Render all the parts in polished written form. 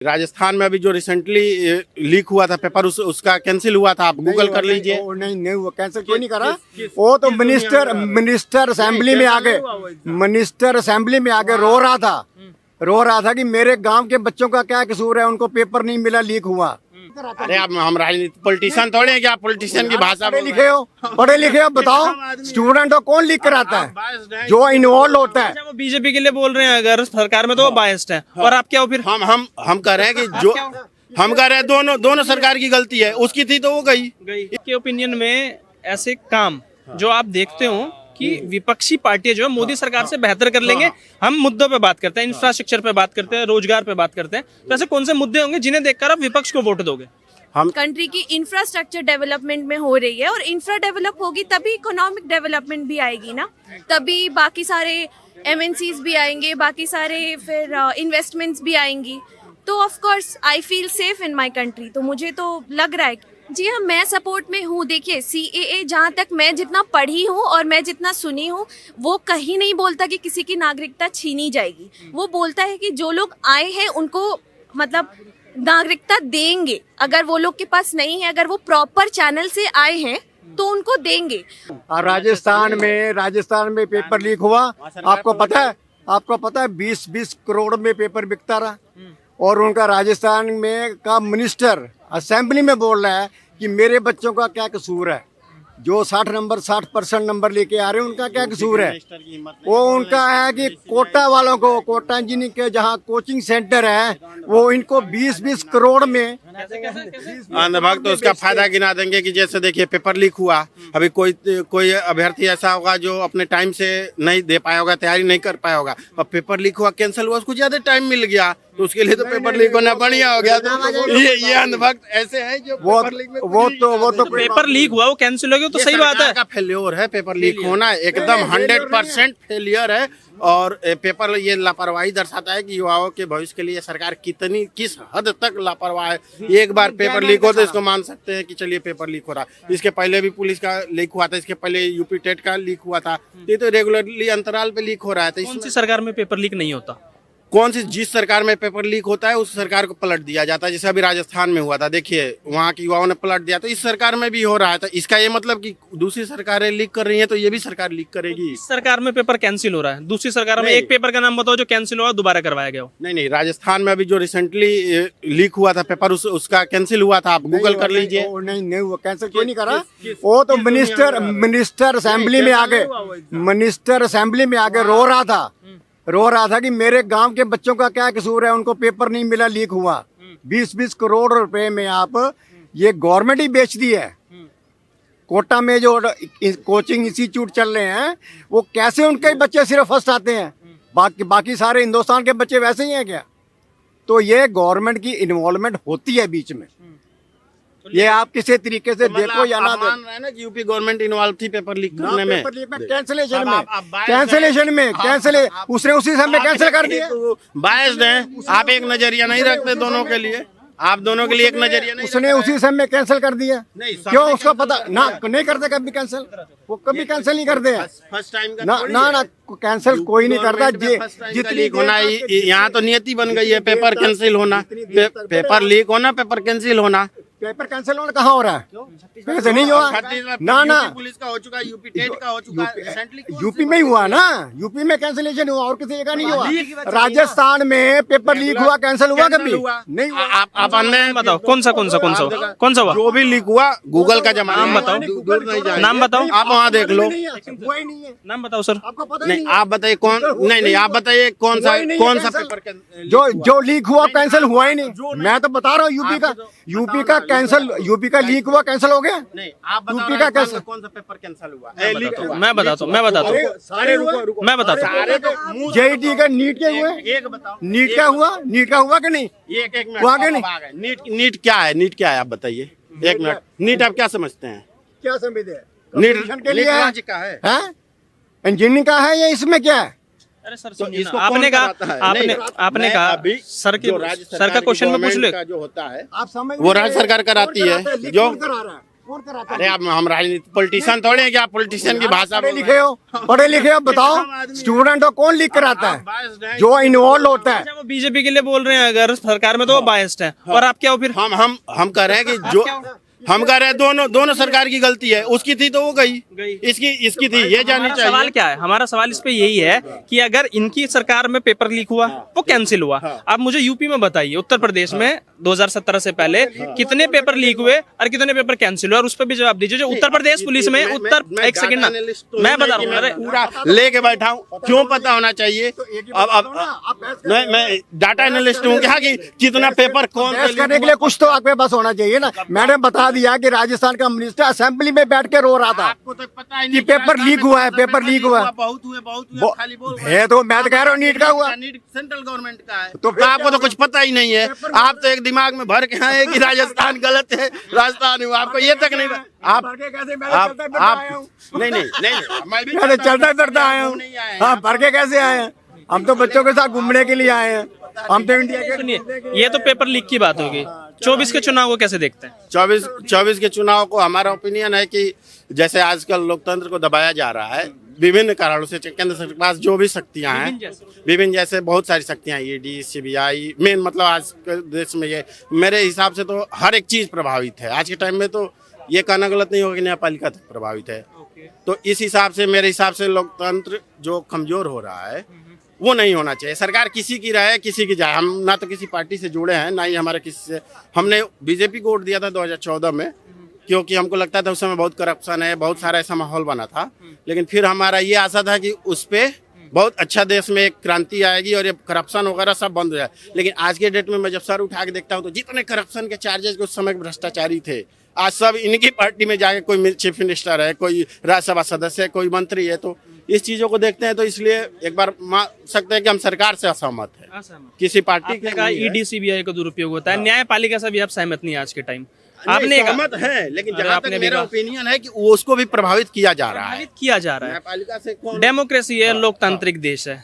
राजस्थान में अभी जो रिसेंटली लीक हुआ था पेपर उसका कैंसिल हुआ था, आप गूगल कर लीजिए। नहीं हुआ, कैंसिल क्यों नहीं करा? वो तो मिनिस्टर असेंबली में आके रो रहा था कि मेरे गांव के बच्चों का क्या कसूर है, उनको पेपर नहीं मिला, लीक हुआ। अरे आप हम राजनीति पॉलिटिशियन थोड़े हैं कि आप पॉलिटिशियन की भाषा पढ़े लिखे हो, बताओ स्टूडेंट को कौन लीक कराता है? जो इन्वॉल्व होता है। वो बीजेपी के लिए बोल रहे हैं, अगर सरकार में तो वो बायस्ड है। और आप क्या हो फिर? हम कह रहे हैं कि जो हम कह रहे हैं दोनों सरकार की गलती है, उसकी थी तो वो गई। के ओपिनियन में ऐसे काम जो आप देखते हो कि विपक्षी पार्टियां जो है मोदी सरकार से बेहतर कर लेंगे। हम मुद्दों पे बात करते हैं, इंफ्रास्ट्रक्चर पे बात करते हैं, रोजगार पे बात करते हैं, तो ऐसे कौन से मुद्दे होंगे जिन्हें देखकर आप विपक्ष को वोट दोगे? कंट्री की इंफ्रास्ट्रक्चर डेवलपमेंट में हो रही है, और इंफ्रा डेवलप होगी तभी इकोनॉमिक डेवलपमेंट भी आएगी ना, तभी बाकी सारे एमएनसीज भी आएंगे, बाकी सारे फिर इन्वेस्टमेंट्स भी आएंगी। तो of course I feel safe in my country. तो मुझे तो लग रहा है, जी हाँ, मैं सपोर्ट में हूँ। देखिए सीएए, जहाँ तक मैं जितना पढ़ी हूँ और मैं जितना सुनी हूँ, वो कहीं नहीं बोलता कि किसी की नागरिकता छीनी जाएगी। वो बोलता है कि जो लोग आए हैं उनको मतलब नागरिकता देंगे। अगर वो लोग के पास नहीं है, अगर वो प्रॉपर चैनल से आए हैं तो उनको देंगे। राजस्थान में पेपर लीक हुआ, आपको पता है 20-20 करोड़ में पेपर बिकता रहा। और उनका राजस्थान में का मिनिस्टर असेंबली में बोल रहा है कि मेरे बच्चों का क्या कसूर है, जो 60% नंबर लेके आ रहे हैं उनका क्या कसूर है? वो उनका है कि कोटा वालों को, कोटा इंजीनियरिंग के जहाँ कोचिंग सेंटर है, वो इनको 20-20 करोड़ में अंधभक्त तो उसका फायदा गिना देंगे कि जैसे देखिए पेपर लीक हुआ, अभी कोई अभ्यर्थी ऐसा होगा जो अपने टाइम से नहीं दे पाया होगा, तैयारी नहीं कर पाया होगा, और पेपर लीक हुआ, कैंसिल हुआ, उसको ज्यादा टाइम मिल गया, तो उसके लिए तो पेपर लीक होना बढ़िया हो गया। तो ये अंधभक्त ऐसे है जो पेपर लीक में वो तो पेपर लीक हुआ, वो कैंसिल हो गया, तो सही बात है। का फेल्योर है पेपर लीक होना, एकदम 100% फेलियर है। और पेपर ये लापरवाही दर्शाता है कि युवाओं के भविष्य के लिए सरकार किस हद तक लापरवाह है। एक बार पेपर लीक हो तो इसको मान सकते हैं कि चलिए पेपर लीक हो रहा है। इसके पहले भी पुलिस का लीक हुआ था, इसके पहले यूपी टेट का लीक हुआ था, ये तो रेगुलरली अंतराल पे लीक हो रहा है। तो कौन सी सरकार में पेपर लीक नहीं होता? जिस सरकार में पेपर लीक होता है उस सरकार को पलट दिया जाता है। जैसे अभी राजस्थान में हुआ था, देखिए वहाँ के युवाओं ने पलट दिया, तो इस सरकार में भी हो रहा है। तो इसका ये मतलब कि दूसरी सरकारें लीक कर रही हैं तो ये भी सरकार लीक करेगी। इस सरकार में पेपर कैंसिल हो रहा है, दूसरी सरकार में एक पेपर का नाम बताओ जो कैंसिल हुआ, दोबारा करवाया गया हो। नहीं, राजस्थान में अभी जो रिसेंटली लीक हुआ था पेपर उसका कैंसिल हुआ था, आप गूगल कर लीजिए। नहीं हुआ, कैंसिल क्यों नहीं करा? वो तो मिनिस्टर असेंबली में आके रो रहा था कि मेरे गांव के बच्चों का क्या कसूर है, उनको पेपर नहीं मिला, लीक हुआ। 20-20 करोड़ रुपए में आप ये गवर्नमेंट ही बेच दी है। कोटा में जो कोचिंग इंस्टीट्यूट चल रहे हैं, वो कैसे उनके बच्चे सिर्फ फर्स्ट आते हैं, बाकी सारे हिंदुस्तान के बच्चे वैसे ही हैं क्या? तो ये गवर्नमेंट की इन्वॉल्वमेंट होती है बीच में। ये आप किसी तरीके से देखो या ना मान रहे हैं ना कि यूपी गवर्नमेंट इन्वॉल्व थी पेपर लीक करने में, कैंसिलेशन में उसने उसी समय कैंसिल कर दिया। बायस्ड है, आप एक नजरिया नहीं रखते दोनों के लिए, आप दोनों के लिए एक नजरिया नहीं, उसने उसी समय कैंसिल कर दिया। क्यों? उसको पता ना, नहीं करते कभी कैंसिल, वो कभी कैंसिल नहीं करते हैं। फर्स्ट टाइम ना कैंसिल कोई नहीं करता। जितनी होना यहाँ तो नियति बन गई है, पेपर कैंसिल होना, पेपर लीक होना, पेपर कैंसिल होना। पेपर कैंसिल होना कहाँ हो रहा है? कैसे नहीं हुआ ना पुलिस का हो चुका, यूपी टेट का हो चुका, रिसेंटली यूपी में ही हुआ ना, यूपी में कैंसिलेशन हुआ और किसी जगह नहीं हुआ। राजस्थान में पेपर लीक हुआ, कैंसिल हुआ कभी नहीं हुआ। आप अन्य बताओ कौन सा हुआ? जो भी लीक हुआ, गूगल का जमाना, नाम बताओ, नाम बताओ, आप वहाँ देख लो। नाम बताओ सर। आपको पता नहीं, आप बताइए नहीं, आप बताइए कौन सा पेपर जो लीक हुआ कैंसिल हुआ ही नहीं। मैं तो बता रहा हूँ यूपी का कैंसिल, यूपी का लीक हुआ कैंसिल हो गया। नहीं, आप यूपी का कैंसिल, कौन सा पेपर कैंसिल हुआ? मैं बताता हूँ जेईटी का, नीट के हुए, एक बताओ, नीट का हुआ कि नहीं? एक मिनट, नीट क्या है आप बताइए, एक मिनट। नीट आप क्या समझते हैं? क्या समझते हैं? नीट के लिए राज्य का है, इंजीनियरिंग का है, या इसमें क्या है? अरे सर तो इसको आपने कहा सर का क्वेश्चन में पूछ ले, जो होता है आप समझ वो राज्य सरकार कराती है। जो कौन कराता है? अरे आप हम राजनीति पॉलिटिशियन थोड़े हैं कि आप पॉलिटिशियन की भाषा पढ़े बोल लिखे हो, पढ़े लिखे हो, बताओ स्टूडेंट हो, कौन लिख कराता है? जो इन्वॉल्व होता है। अच्छा, वो बीजेपी के लिए बोल रहे हैं अगर सरकार में तो वो बायस्ड है, और आप क्या हो फिर? हम कह रहे हैं कि जो हम कह रहे हैं दोनों सरकार की गलती है। उसकी थी तो वो गई, इसकी थी, ये जानी हमारा सवाल चाहिए। क्या है, हमारा सवाल इस पे यही है कि अगर इनकी सरकार में पेपर लीक हुआ, वो कैंसिल हुआ, आप मुझे यूपी में बताइए, उत्तर प्रदेश में 2017 से पहले कितने पेपर लीक हुए और कितने पेपर कैंसिल हुए, और उस पर भी जवाब दीजिए। जो उत्तर प्रदेश पुलिस में एक सेकंड ना, मैं बता रहा हूँ, अरे पूरा लेके बैठा हूँ, क्यों पता होना चाहिए। अब मैं डाटा एनालिस्ट हूँ क्या कि कितना पेपर कौन बहस करने के लिए कुछ तो आपके पास होना चाहिए ना। मैंने बता दिया कि राजस्थान का मिनिस्टर असेंबली में बैठ के रो रहा था आपको तो पता ही कि पेपर लीक हुआ है, पेपर लीक हुआ है। बहुत हुए खाली बोल रहे है तो मैं तो कह रहा हूँ नीट का हुआ। नीट सेंट्रल गवर्नमेंट का है, तो तो आपको तो कुछ पता ही नहीं है। आप तो एक दिमाग में भर के आए कि राजस्थान गलत है, राजस्थान हुआ, आपको ये तक नहीं आप नहीं मैं भी चलता फिरता आया हूँ। हाँ, भर के कैसे आए हैं? हम तो बच्चों के साथ घूमने के लिए आए हैं। हम तो इंडिया के। सुनिए, ये तो पेपर लीक की बात होगी, 24 के चुनाव को कैसे देखते हैं? 24 के चुनाव को हमारा ओपिनियन है कि जैसे आजकल लोकतंत्र को दबाया जा रहा है विभिन्न कारणों से, केंद्र सरकार के पास जो भी शक्तियां हैं, विभिन्न जैसे बहुत सारी शक्तियां, ईडी, सीबीआई, मेन मतलब आज के देश में ये मेरे हिसाब से तो हर एक चीज प्रभावित है। आज के टाइम में तो ये कहना गलत नहीं होगा कि न्यायपालिका तक प्रभावित है। तो इस हिसाब से मेरे हिसाब से लोकतंत्र जो कमजोर हो रहा है वो नहीं होना चाहिए। सरकार किसी की रहे किसी की जाए, हम ना तो किसी पार्टी से जुड़े हैं ना ही हमारे किसी से। हमने बीजेपी को वोट दिया था 2014 में, क्योंकि हमको लगता था उस समय बहुत करप्शन है, बहुत सारा ऐसा माहौल बना था। लेकिन फिर हमारा ये आशा था कि उस पे बहुत अच्छा देश में एक क्रांति आएगी और ये करप्शन वगैरह सब बंद हो जाए। लेकिन आज के डेट में मैं जब सर उठा के देखता हूँ तो जितने करप्शन के चार्जेस उस समय भ्रष्टाचारी थे, आज सब इनकी पार्टी में जाके कोई चीफ मिनिस्टर है, कोई राज्यसभा सदस्य है, कोई मंत्री है। तो इस चीजों को देखते हैं तो इसलिए एक बार मान सकते हैं कि हम सरकार से असहमत है, किसी पार्टी आपने कहा ईडी सीबीआई का दुरुपयोग होता है, न्यायपालिका से भी आप सहमत नहीं आज के टाइम? आपने सहमत है, लेकिन जहाँ तक मेरा ओपिनियन है कि वो उसको भी प्रभावित किया जा रहा है। न्यायपालिका से डेमोक्रेसी है, लोकतांत्रिक देश है,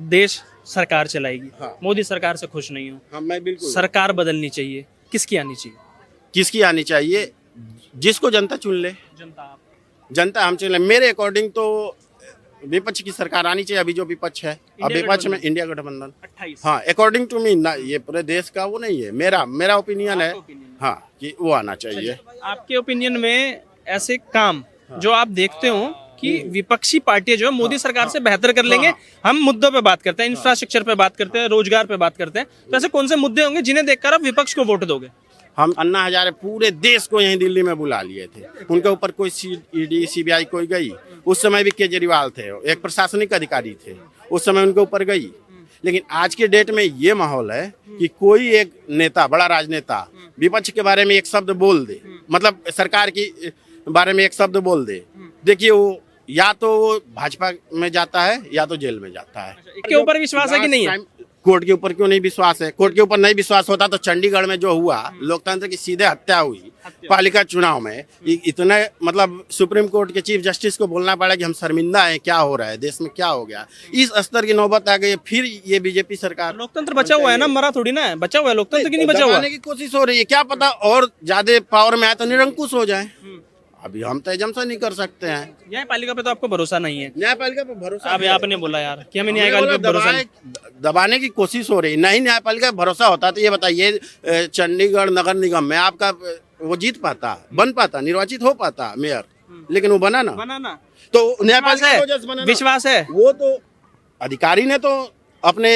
देश सरकार चलाएगी। मोदी सरकार से खुश नहीं हो, मैं बिल्कुल। सरकार बदलनी चाहिए, किसकी आनी चाहिए? किसकी आनी चाहिए? जिसको जनता चुन ले। जनता हम चुन ले। मेरे अकॉर्डिंग तो विपक्ष की सरकार आनी चाहिए। अभी जो विपक्ष है, अब विपक्ष में इंडिया गठबंधन 28। हाँ, अकॉर्डिंग टू मी ना, ये पूरे देश का वो नहीं है, मेरा ओपिनियन है हाँ कि वो आना चाहिए। आपके ओपिनियन में ऐसे काम जो आप देखते हो कि विपक्षी पार्टियां जो है मोदी सरकार से बेहतर कर लेंगे, हम मुद्दों पे बात करते हैं, इंफ्रास्ट्रक्चर पे बात करते हैं, रोजगार पे बात करते हैं, तो ऐसे कौन से मुद्दे होंगे जिन्हें देखकर आप विपक्ष को वोट दोगे? हम अन्ना हजारे पूरे देश को यहीं दिल्ली में बुला लिए थे, उनके ऊपर कोई ईडी सीबीआई कोई गई। उस समय भी केजरीवाल थे, एक प्रशासनिक अधिकारी थे, उस समय उनके ऊपर गई। लेकिन आज के डेट में ये माहौल है कि कोई एक नेता, बड़ा राजनेता विपक्ष के बारे में एक शब्द बोल दे, मतलब सरकार की बारे में एक शब्द बोल दे, देखिए वो या तो वो भाजपा में जाता है या तो जेल में जाता है। इसके ऊपर विश्वास है कि नहीं है? कोर्ट के ऊपर क्यों नहीं विश्वास है? कोर्ट के ऊपर नहीं विश्वास होता तो चंडीगढ़ में जो हुआ, लोकतंत्र की सीधे हत्या हुई पालिका चुनाव में, इतने मतलब सुप्रीम कोर्ट के चीफ जस्टिस को बोलना पड़ा कि हम शर्मिंदा हैं, क्या हो रहा है देश में, क्या हो गया। इस स्तर की नौबत आ गई। फिर ये बीजेपी सरकार, लोकतंत्र बचा हुआ है ना, मरा थोड़ी ना है, बचा हुआ है लोकतंत्र की नहीं बचा हुआ की कोशिश हो रही है। क्या पता और ज्यादा पावर में आए तो निरंकुश हो जाए। अभी हम तो एजम्पशन नहीं कर सकते हैं। न्यायपालिका पे तो आपको भरोसा नहीं है? न्यायपालिका पे भरोसा अब आपने बोला यार कि हमें न्यायपालिका पे भरोसा नहीं। दबाने की कोशिश हो रही, नहीं न्यायपालिका पे भरोसा होता तो ये बताइए चंडीगढ़ नगर निगम में आपका वो जीत पाता, बन पाता, निर्वाचित हो पाता मेयर, लेकिन वो बना ना। तो न्यायपालिका विश्वास है, वो तो अधिकारी ने तो अपने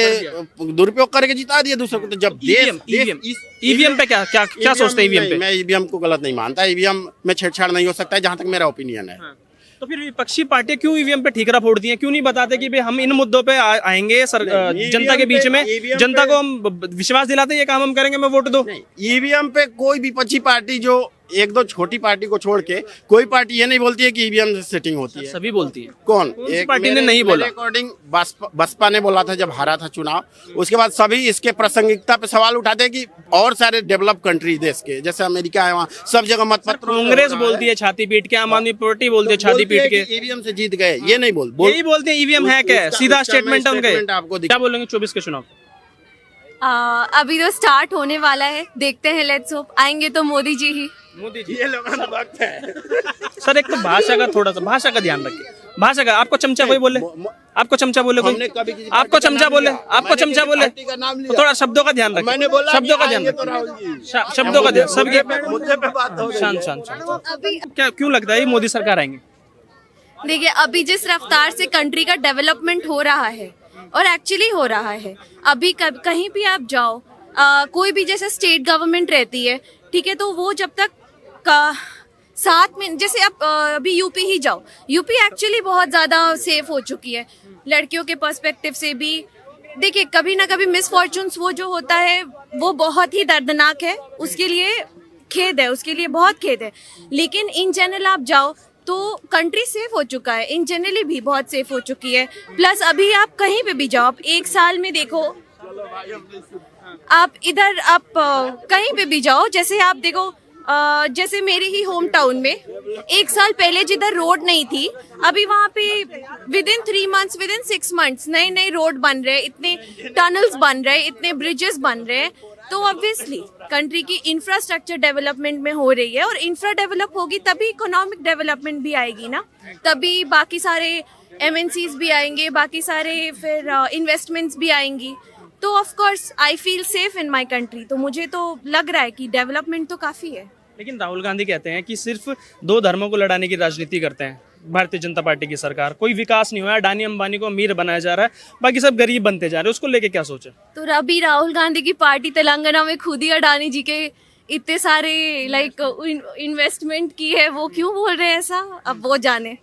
दुरुपयोग करके जिता दिया दूसरे को। तो जब ईवीएम पे क्या सोचते हैं? ईवीएम पे मैं ईवीएम को गलत नहीं मानता, ईवीएम में छेड़छाड़ नहीं हो सकता है, जहां तक मेरा ओपिनियन है। तो फिर विपक्षी पार्टियां क्यों ईवीएम पे ठीकरा फोड़ती हैं? क्यों नहीं बताते कि भाई हम इन मुद्दों पे आएंगे जनता के बीच में, जनता को हम विश्वास दिलाते हैं ये काम हम करेंगे, मैं वोट दो। ईवीएम पे कोई विपक्षी पार्टी, जो एक दो छोटी पार्टी को छोड़ के कोई पार्टी ये नहीं बोलती है कि ईवीएम से सेटिंग होती है। सभी बोलती है। कौन एक पार्टी ने नहीं बोला? अकॉर्डिंग बसपा ने बोला था जब हारा था चुनाव, उसके बाद सभी इसके प्रासंगिकता पे सवाल उठाते हैं कि और सारे डेवलप कंट्री देश के, जैसे अमेरिका है, वहाँ सब जगह मत पत्र। कांग्रेस बोलती है छाती पीट के, आम आदमी पार्टी बोलती है छाती पीट के ईवीएम से जीत गए, ये नहीं यही बोलते हैं ईवीएम है क्या? सीधा स्टेटमेंट है उनका। आपको क्या बोलेंगे 24 के चुनाव? अभी तो स्टार्ट होने वाला है, देखते हैं, लेट्स होप आएंगे तो मोदी जी ही। मोदी जी। ये लोगों का वक्त है। सर एक तो भाषा का थोड़ा सा, भाषा का ध्यान रखिए। भाषा का, आपको चमचा कोई बोले, आपको चमचा बोले कोई, हमने कभी किसी आपको पार्टी का चमचा नाम बोले, लिया? आपको मैंने चमचा किसी बोले, पार्टी का नाम लिया? तो थोड़ा शब्दों का ध्यान रखिए। मैंने बोला शब्दों का कि ध्यान आएंगे तो रखिए, राहुल जी। शब्दों का ध्यान, सबके मुद्दे पे बात हो रही है। शांत शांत शांत। अभी क्या क्यों लगता है ये मोदी सरकार आएंगे? देखिए, अभी जिस रफ्तार से कंट्री का डेवलपमेंट हो रहा है, और एक्चुअली हो रहा है, अभी कहीं भी आप जाओ, कोई भी जैसे स्टेट गवर्नमेंट रहती है, ठीक है, तो वो जब तक साथ में, जैसे आप अभी यूपी ही जाओ, यूपी एक्चुअली बहुत ज़्यादा सेफ हो चुकी है लड़कियों के पर्सपेक्टिव से भी। देखिए, कभी ना कभी मिसफॉर्चून्स वो जो होता है वो बहुत ही दर्दनाक है, उसके लिए खेद है, उसके लिए बहुत खेद है, लेकिन इन जनरल आप जाओ तो कंट्री सेफ हो चुका है, इन जनरली भी बहुत सेफ हो चुकी है। प्लस अभी आप कहीं पे भी जाओ, आप एक साल में देखो, आप इधर आप कहीं पे भी जाओ, जैसे आप देखो, जैसे मेरे ही होम टाउन में एक साल पहले जिधर रोड नहीं थी, अभी वहाँ पे with in 3 months, with in 6 months नए नए रोड बन रहे, इतने टनल्स बन रहे, इतने ब्रिजेस बन रहे। तो ऑब्वियसली कंट्री की इंफ्रास्ट्रक्चर डेवलपमेंट में हो रही है, और इंफ्रा डेवलप होगी तभी इकोनॉमिक डेवलपमेंट भी आएगी ना, तभी बाकी सारे एमएनसीज भी आएंगे, बाकी सारे फिर इन्वेस्टमेंट्स भी आएंगी। तो of course I feel safe in my country, तो मुझे तो लग रहा है कि डेवलपमेंट तो काफ़ी है। लेकिन राहुल गांधी कहते हैं कि सिर्फ 2 धर्मों को लड़ाने की राजनीति करते हैं भारतीय जनता पार्टी की सरकार, कोई विकास नहीं हुआ है, अडानी अंबानी को अमीर बनाया जा रहा है, बाकी सब गरीब बनते जा रहे हैं, उसको लेके क्या सोचे? तो अभी राहुल गांधी की पार्टी तेलंगाना में खुद ही अडानी जी के इतने सारे इन्वेस्टमेंट की है, वो क्यों बोल रहे हैं ऐसा, अब वो जाने।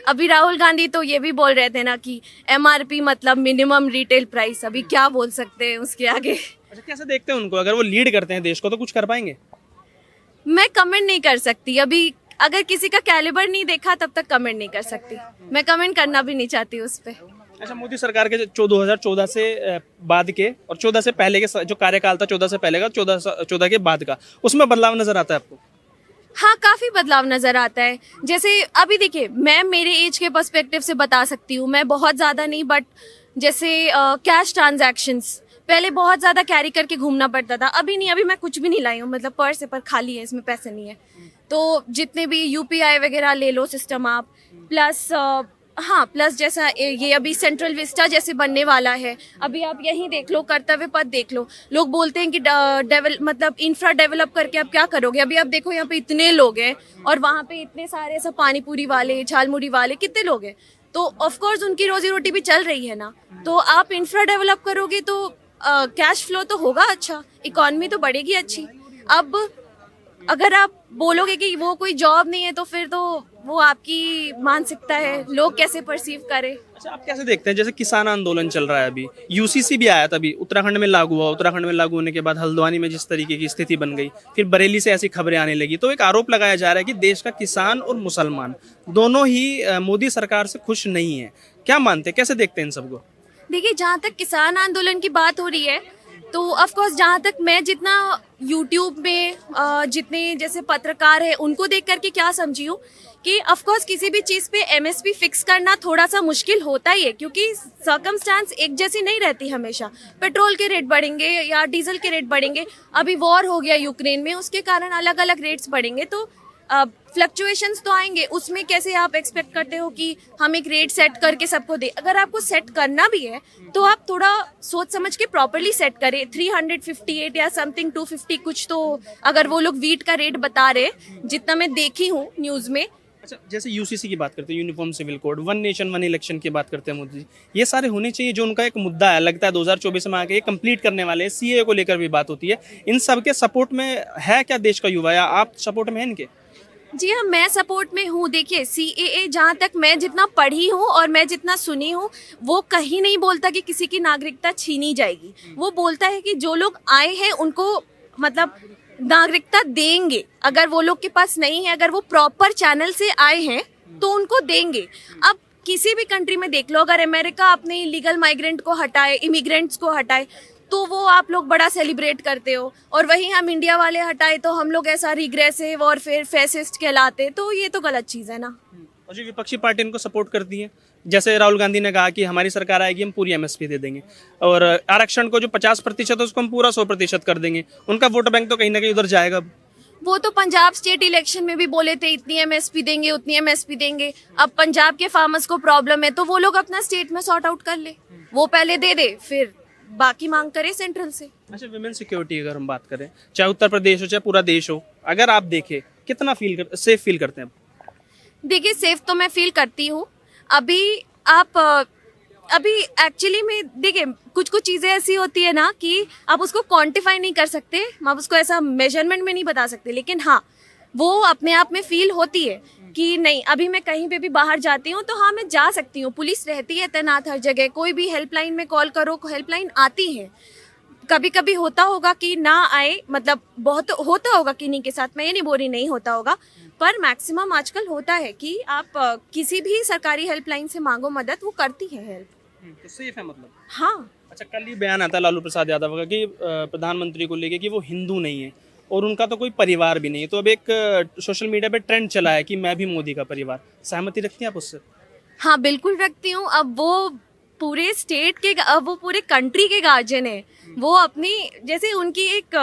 अभी राहुल गांधी तो ये भी बोल रहे थे ना कि एमआरपी मतलब मिनिमम रिटेल प्राइस, अभी क्या बोल सकते हैं उसके आगे। अच्छा, कैसे देखते हैं उनको? अगर वो लीड करते हैं देश को तो कुछ कर पाएंगे? मैं कमेंट नहीं कर सकती अभी, अगर किसी का कैलिबर नहीं देखा तब तक कमेंट नहीं कर सकती, मैं कमेंट करना भी नहीं चाहती उस पर। अच्छा, मोदी सरकार के 2014 से बाद के और 14 से पहले के जो कार्यकाल था, 14 से पहले का, 14 के बाद का, उसमें बदलाव नजर आता है आपको? हाँ, काफ़ी बदलाव नज़र आता है। जैसे अभी देखिए, मैं मेरे एज के पर्सपेक्टिव से बता सकती हूँ, मैं बहुत ज़्यादा नहीं, बट जैसे कैश ट्रांजैक्शंस पहले बहुत ज़्यादा कैरी करके घूमना पड़ता था, अभी नहीं, अभी मैं कुछ भी नहीं लाई हूँ, मतलब पर्स पर खाली है, इसमें पैसे नहीं है। तो जितने भी यूपीआई वगैरह ले लो सिस्टम आप, प्लस हाँ, प्लस जैसा ये अभी सेंट्रल विस्टा जैसे बनने वाला है, अभी आप यहीं देख लो, कर्तव्य पथ देख लो, लोग बोलते हैं कि मतलब इंफ्रा डेवलप करके आप क्या करोगे। अभी आप देखो, यहाँ पे इतने लोग हैं और वहाँ पे इतने सारे सब पानी पूरी वाले, झालमुड़ी वाले, कितने लोग हैं, तो ऑफकोर्स उनकी रोजी रोटी भी चल रही है ना। तो आप इंफ्रा डेवलप करोगे तो कैश फ्लो तो होगा अच्छा, इकॉनमी तो बढ़ेगी अच्छी। अब अगर आप बोलोगे कि वो कोई जॉब नहीं है, तो फिर तो वो आपकी मानसिकता है, लोग कैसे परसीव करें। अच्छा, आप कैसे देखते हैं, जैसे किसान आंदोलन चल रहा है, अभी यूसीसी भी आया था, अभी उत्तराखंड में लागू हुआ, उत्तराखंड में लागू होने के बाद हल्द्वानी में जिस तरीके की स्थिति बन गई, फिर बरेली से ऐसी खबरें आने लगी, तो एक आरोप लगाया जा रहा है कि देश का किसान और मुसलमान दोनों ही मोदी सरकार से खुश नहीं है। क्या मानते हैं, कैसे देखते हैं इन सबको? देखिए, जहाँ तक किसान आंदोलन की बात हो रही है, तो ऑफ कोर्स जहाँ तक मैं जितना यूट्यूब में जितने जैसे पत्रकार हैं उनको देख करके क्या समझी हूँ कि ऑफ कोर्स किसी भी चीज़ पे एमएसपी फिक्स करना थोड़ा सा मुश्किल होता ही है, क्योंकि सर्कमस्टांस एक जैसी नहीं रहती हमेशा। पेट्रोल के रेट बढ़ेंगे या डीजल के रेट बढ़ेंगे, अभी वॉर हो गया यूक्रेन में, उसके कारण अलग अलग रेट्स बढ़ेंगे, तो फ्लक्चुएशंस तो आएंगे। उसमें कैसे आप एक्सपेक्ट करते हो कि हम एक रेट सेट करके सबको दे। अगर आपको सेट करना भी है तो आप थोड़ा सोच समझ के प्रॉपर्ली सेट करें। 358 या समथिंग 250 कुछ, तो अगर वो लोग वीट का रेट बता रहे, जितना मैं देखी हूँ न्यूज़ में। अच्छा, जैसे यूसीसी की बात करते हैं, uniform civil code, 1 nation 1 election की बात करते हैं मोदी जी, ये सारे होने चाहिए। जो उनका एक मुद्दा है, लगता है 2024 में आके ये कंप्लीट करने वाले हैं। सीए को लेकर भी बात होती है, इन सब के सपोर्ट में है क्या देश का युवा, या आप सपोर्ट में है इनके? जी हाँ, मैं सपोर्ट में हूँ। देखिए, सीएए जहाँ तक मैं जितना पढ़ी हूँ और मैं जितना सुनी हूँ, वो कहीं नहीं बोलता कि किसी की नागरिकता छीनी जाएगी। वो बोलता है कि जो लोग आए हैं उनको मतलब नागरिकता देंगे। अगर वो लोग के पास नहीं है, अगर वो प्रॉपर चैनल से आए हैं तो उनको देंगे। अब किसी भी कंट्री में देख लो, अगर अमेरिका अपने इलीगल माइग्रेंट को हटाए, इमिग्रेंट्स को हटाए, तो वो आप लोग बड़ा सेलिब्रेट करते हो, और वहीं हम इंडिया वाले हटाए तो हम लोग ऐसा रिग्रेसिव और फिर फैसिस्ट कहलाते, तो ये तो गलत चीज़ है ना। और जो विपक्षी पार्टी इनको सपोर्ट करती है, जैसे राहुल गांधी ने कहा कि हमारी सरकार आएगी हम पूरी एमएसपी दे देंगे, और आरक्षण को जो 50% है उसको हम पूरा 100% कर देंगे, उनका वोट बैंक तो कहीं ना कहीं उधर जाएगा। वो तो पंजाब स्टेट इलेक्शन में भी बोले थे इतनी एमएसपी देंगे उतनी एमएसपी देंगे। अब पंजाब के फार्मर्स को प्रॉब्लम है तो वो लोग अपना स्टेट में सॉर्ट आउट कर ले, वो पहले दे दे फिर बाकी मांग करे सेंट्रल से। अच्छा, विमेन सिक्योरिटी अगर हम बात करें, चाहे उत्तर प्रदेश हो चाहे पूरा देश हो, अगर आप देखें कितना सेफ फील करते हैं? देखिए सेफ तो मैं फील करती हूँ। अभी एक्चुअली में देखिए कुछ कुछ चीज़ें ऐसी होती है ना कि आप उसको क्वांटिफाई नहीं कर सकते, आप उसको ऐसा मेजरमेंट में नहीं बता सकते, लेकिन हाँ वो अपने आप में फील होती है कि नहीं अभी मैं कहीं पे भी बाहर जाती हूँ तो हाँ मैं जा सकती हूँ, पुलिस रहती है तैनात हर जगह, कोई भी हेल्पलाइन में कॉल करो हेल्पलाइन आती है। कभी कभी होता होगा कि ना आए, मतलब बहुत होता होगा किन्हीं के साथ, मैं ये नहीं बोल रही नहीं होता होगा, पर मैक्सिमम आजकल होता है कि आप किसी भी सरकारी हेल्पलाइन से मांगो मदद, वो करती है हेल्प। तो सेफ है मतलब? हाँ। अच्छा, कल ही बयान आता है लालू प्रसाद यादव का कि प्रधानमंत्री को लेके कि वो हिंदू नहीं है और उनका तो कोई परिवार भी नहीं है, तो अब एक सोशल मीडिया पे ट्रेंड चला है कि मैं भी मोदी का परिवार, सहमति रखती हैं आप उससे? हाँ बिल्कुल रखती हूँ। अब वो पूरे स्टेट के, अब वो पूरे कंट्री के गार्जियन है, वो अपनी जैसे उनकी एक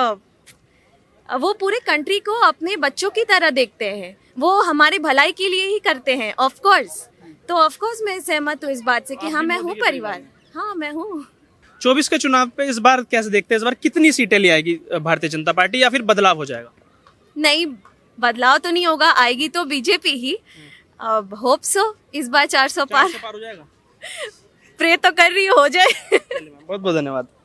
वो पूरे कंट्री को अपने बच्चों की तरह देखते हैं, वो हमारे भलाई के लिए ही करते हैं ऑफ कोर्स। तो ऑफ कोर्स मैं सहमत हूँ इस बात से कि हाँ मैं हूँ परिवार, हाँ मैं हूँ। 24 के चुनाव पे इस बार कैसे देखते हैं, इस बार कितनी सीटें ले आएगी भारतीय जनता पार्टी, या फिर बदलाव हो जाएगा? नहीं बदलाव तो नहीं होगा, आएगी तो बीजेपी ही। अब होप सो इस बार 400 पार पार हो जाएगा? प्रे तो कर रही हो जाए। बहुत बहुत धन्यवाद।